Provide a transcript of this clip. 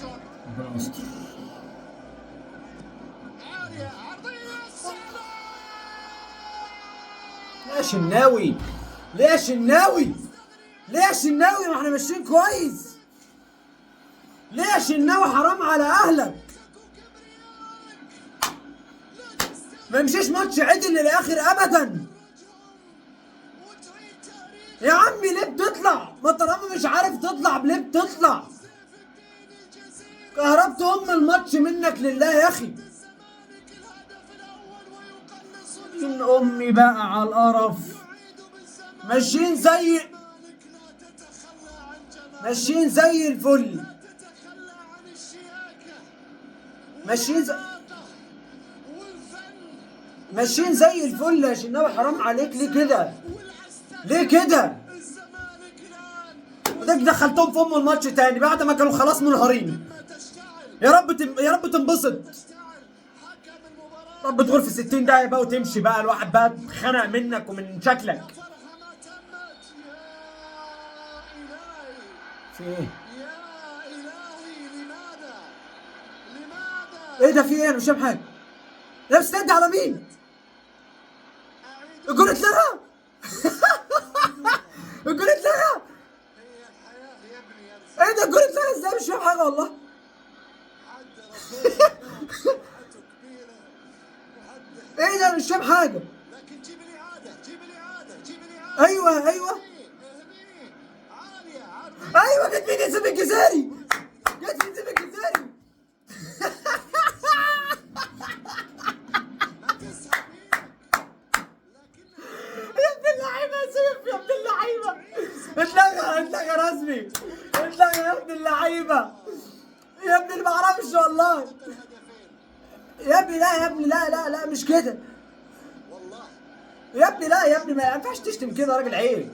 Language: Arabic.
ربنا يستر. ليه يا شناوي؟ ليه يا شناوي؟ ليه يا شناوي؟ ما احنا ماشيين كويس. ليه يا شناوي؟ حرام على اهلك. ما يمشيش ماتش عدل للاخر ابدا. يا عمي ليه بتطلع؟ ما طالما مش عارف تطلع ليه بتطلع؟ كهربت ام الماتش منك لله يا اخي. من امي بقى على القرف. ماشيين زي الفل. ماشيين زي الفل يا شناوي. حرام عليك. ليه كده؟ ليه كده؟ ودك دخلتهم في ام الماتش تاني بعد ما كانوا خلاص منهارين. يا رب تنبسط. رب تدخل في 60 دقيقة بقى وتمشي بقى. الواحد بقى اتخنق منك ومن شكلك. في ايه؟ ايه ده؟ في ايه؟ انا مش فاهم حاجة. لا بتستند على مين؟ الجول اتلغى. الجول اتلغى. ايه ده؟ الجول اتلغى ازاي؟ مش فاهم حاجة والله. ايه ده؟ انا مش فاهم حاجة. ايوه جت مين؟ يوسف الجزيري. جت يوسف الجزيري. يا ابن اللعيبة يا سيف. يا ابن اللعيبة. اتلغى رسمي. اتلغى يا ابن اللعيبة. يا ابني ما اعرفش والله. يا ابني لا يا ابني لا مش كده. يا ابني لا يا ابني ما ينفعش تشتم كده يا راجل. عيب.